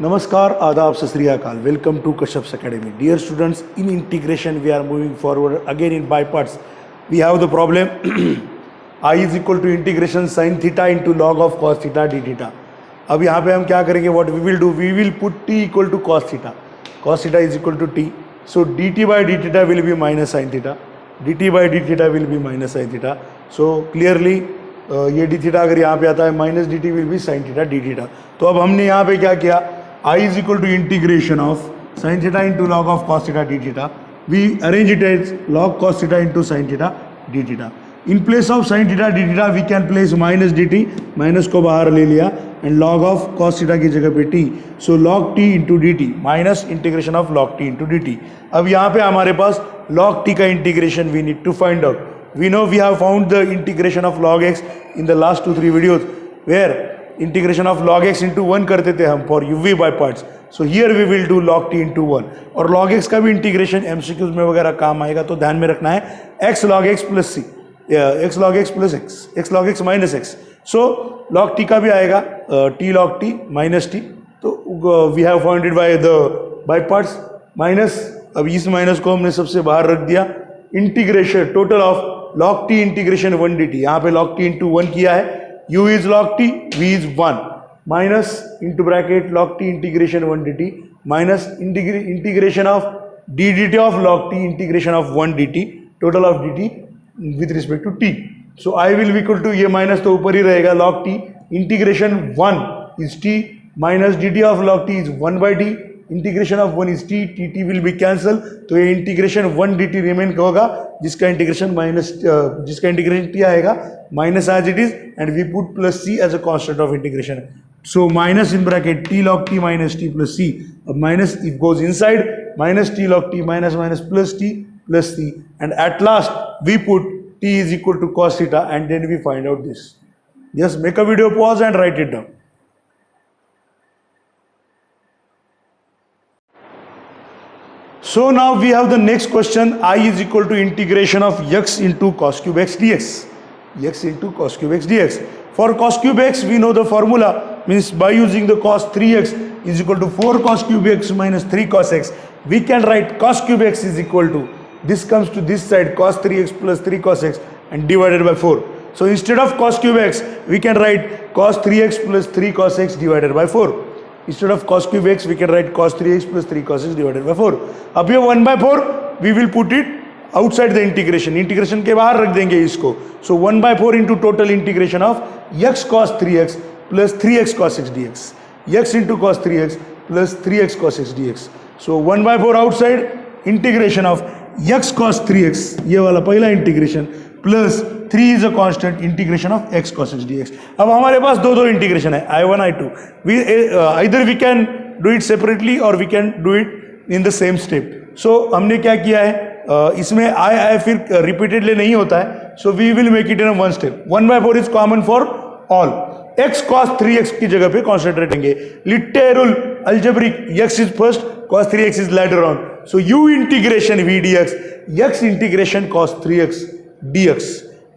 Namaskar, Adab, Sat Sri Akal. Welcome to Kashyap's Academy. Dear students, in integration we are moving forward again in by parts. We have the problem I is equal to integration sin theta into log of cos theta d theta. अब यहाँ पे हम क्या करेंगे? What we will do? We will put t equal to cos theta. Cos theta is equal to t. So dt by d theta will be minus sin theta. dt by d theta will be minus sin theta. So clearly ये d theta अगर यहाँ पे आता है minus dt will be sin theta d theta. तो अब हमने यहाँ पे क्या किया? I is equal to integration of sin theta into log of cos theta d theta. We arrange it as log cos theta into sin theta d theta. In place of sin theta d theta we can place minus dt, minus को बाहर ले लिया and log of cos theta की जगह पे t. So log t into dt minus integration of log t into dt. अब यहाँ पे हमारे पास log t का integration we need to find out. We know we have found the integration of log x in the last 2-3 videos where integration of log x into 1 करते थे हम for uv by parts. So here we will do log t into 1 और log x का भी integration MCQs में वगैरह काम आएगा, तो ध्यान में रखना है x log x plus c, x log x plus x log x minus x. So log t का भी आएगा t log t minus t. तो we have found it by parts minus. अब इस माइनस को हमने सबसे बाहर रख दिया. Integration total of log t integration 1 dt, यहाँ पे log t into 1 किया है. u is log t, v is 1 minus into bracket log t integration 1 dt minus integration of d dt of log t integration of 1 dt total of dt with respect to t. So I will be equal to ये minus तो ऊपर ही रहेगा log t integration 1 is t minus dt of log t is 1 by t integration of 1 is t, t will be cancel. तो ये integration 1 dt remain होगा जिसका integration minus जिसका integration t आएगा minus as it is and we put plus c as a constant of integration. So minus in bracket t log t minus t plus c. Minus it goes inside minus t log t minus plus t plus c and at last we put t is equal to cos theta and then we find out this. Just make a video pause and write it down. So now we have the next question. I is equal to integration of x into cos cube x dx. X into cos cube x dx. For cos cube x we know the formula, means by using the cos 3x is equal to 4 cos cube x minus 3 cos x. We can write cos cube x is equal to, this comes to this side, cos 3x plus 3 cos x and divided by 4. So instead of cos cube x we can write cos 3x plus 3 cos x divided by 4. Instead of cos cube x we can write cos 3x plus 3 cos x divided by 4. अब ये 1 by 4 we will put it outside the integration. Integration के बाहर रख देंगे इसको. So 1 by 4 into total integration of x cos 3x plus 3x cos x dx. x into cos 3x plus 3x cos x dx. So 1 by 4 outside, integration of x cos 3x, ये वाला पहला integration, plus 3 is a constant integration of x cos x dx. अब हमारे पास दो integration है, I1 I2. Either we can do it separately or we can do it in the same step. So हमने क्या किया है, इसमें I फिर रिपीटेडली नहीं होता है. So we will make it in a one step. 1 by 4 is common for all. x cos 3x की जगह पे कॉन्सेंट्रेट करेंगे. Literal algebraic x is first, cos 3x is later on. So u integration v dx, x integration cos 3x dx.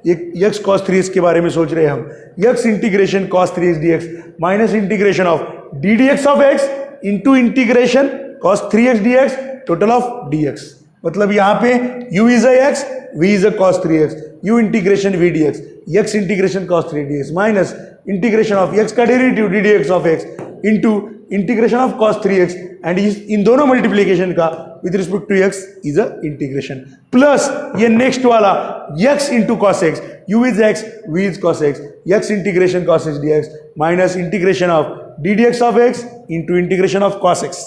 ये x cos 3x के बारे में सोच रहे हैं हम. x integration cos 3x dx minus integration of d dx of x into integration cos 3x dx total of dx. मतलब यहाँ पे u is a x, v is a cos 3x, u integration v dx, x integration cos 3 dx minus integration of x का derivative d dx of x into integration of cos 3x and इन दोनों multiplication का with respect to x is a integration plus ये next वाला x into cos x, u is x, v is cos x, x integration cos x dx minus integration of d dx of x into integration of cos x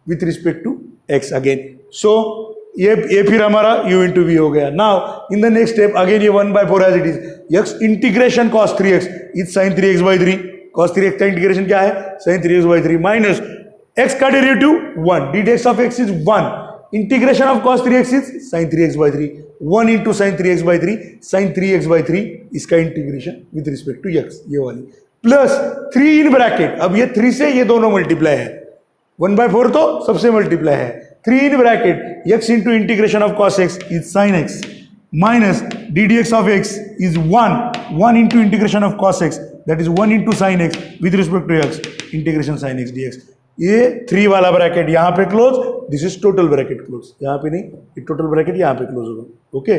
with respect to x again. So ये फिर हमारा u into v हो गया. Now in the next step again ये 1 by 4 as it is, x integration cos 3x is sin 3x by 3. cos 3x का integration क्या है, sin 3x by 3 minus x का derivative 1, d dx of x is 1, integration of cos 3x is sin 3x by 3, 1 into sin 3x by 3, sin 3x by 3 इसका integration with respect to x ये वाली, plus 3 in bracket. अब ये 3 से ये दोनों multiply है, 1 by 4 तो सबसे मल्टीप्लाई है. 3 in bracket x into integration of cos x is sin x minus d dx of x is 1 into integration of cos x, that is 1 into sin x with respect to x, integration sin x dx. ये 3 वाला bracket यहाँ पे close, this is total bracket close, यहाँ पे नहीं, ये total bracket यहाँ पे क्लोज होगा. Okay,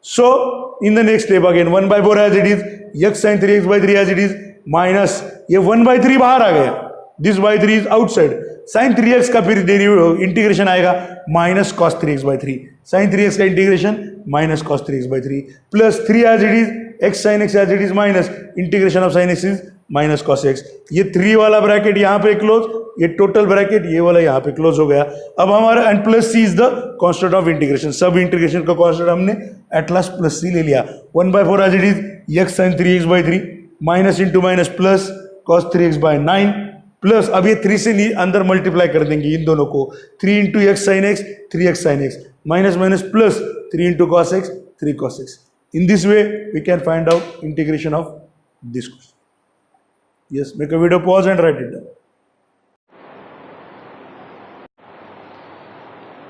so in the next step again 1/4 as it is, x sin 3x/3 as it is, minus ये 1/3 बाहर आ गया, this by 3 is outside, sin 3x का फिर इंटीग्रेशन आएगा minus cos 3x/3, sin 3x का integration minus cos 3x/3 plus 3 as it is, x sin x as it is minus integration of sin x is minus cos x. ये 3 वाला bracket यहाँ पे close, ये total bracket ये वाला यहाँ पे क्लोज हो गया. अब हमारा end plus C is the constant of integration, सब इंटीग्रेशन का कांस्टेंट हमने एट लास्ट प्लस सी ले लिया. 1/4 as it is x sin 3x/3 minus into minus plus cos 3x/9 plus, अब ये 3 से अंदर मल्टीप्लाई कर देंगे इन दोनों को, 3 into x sin x 3x sin x minus minus plus 3 into cos x 3 cos x. In this way we can find out integration of this question. Yes, make a video, pause and write it down.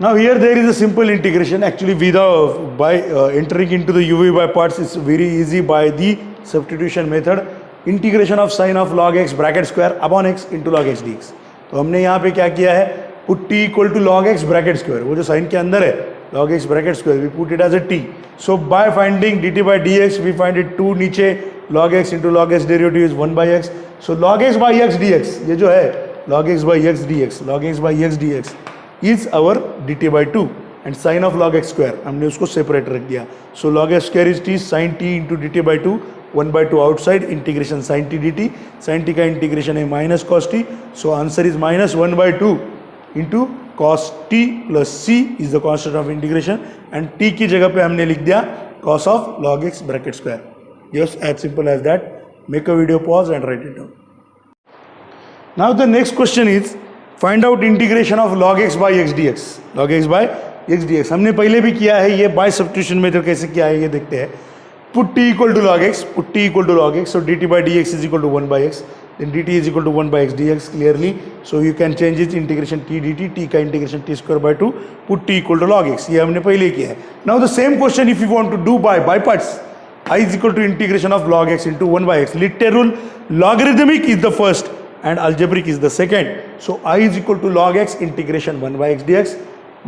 Now here there is a simple integration. Actually by entering into the UV by parts, it's very easy by the substitution method. Integration of sin of log x bracket square upon x into log x dx. तो हमने यहाँ पे क्या किया है, put t equal to log x bracket square, वो जो sin के अंदर है log x bracket square, we put it as a t. So by finding dt by dx we find it 2 नीचे, log x into log x derivative is 1 by x. So log x by x dx, ये जो है log x by x dx, log x by x dx is our dt by 2 and sin of log x square हमने उसको separate रख दिया. So log x square is t sin t into dt by 2, 1/2 outside, integration sin t dt, sin t का integration है minus cos t. So answer is minus 1/2 into cos t plus c is the constant of integration and t की जगह पे हमने लिख दिया cos of log x bracket square. Yes, as simple as that. Make a video, pause and write it down. Now the next question is find out integration of log x by x dx. Log x by x dx हमने पहले भी किया है, ये by substitution method कैसे किया है ये देखते हैं. Put t equal to log x, put t equal to log x, so dt by dx is equal to 1 by x, then dt is equal to 1 by x dx clearly. So you can change it, integration t dt, t का integration t square by 2, put t equal to log x, ये हमने पहले किया है. Now the same question if you want to do by parts, I is equal to integration of log x into 1 by x. Literal logarithmic is the first and algebraic is the second. So I is equal to log x integration 1 by x dx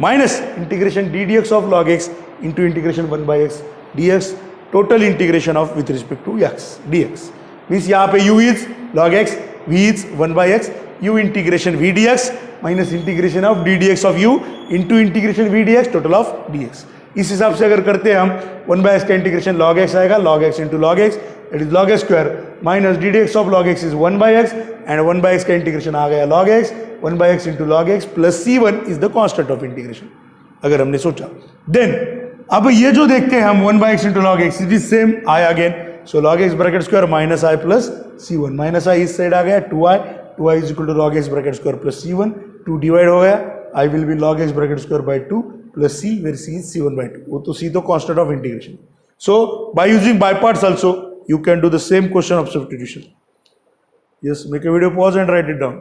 minus integration d dx of log x into integration 1 by x dx, total integration of with respect to x dx. Means यहाँ पे u is log x, v is 1 by x, u integration v dx minus integration of d dx of u into integration v dx, total of dx. इस हिसाब से अगर करते हैं हम 1 by x का इंटीग्रेशन log x आएगा, log x into log x, it is log x square minus d dx of log x is 1 by x and 1 by x का इंटीग्रेशन आ गया log x, 1 by x into log x plus c1 is the constant of integration अगर हमने सोचा. Then अब ये जो देखते हैं हम 1 by x into log x, it is same I again, so log x bracket square minus I plus c1, minus I इस साइड आ गया 2i is equal to log x bracket square plus c1, 2 divide हो गया, I will be log x bracket square by 2 plus c, where c is c1 by 2. वो तो c तो constant of integration. So by using by parts also you can do the same question of substitution. Yes, make a video, pause and write it down.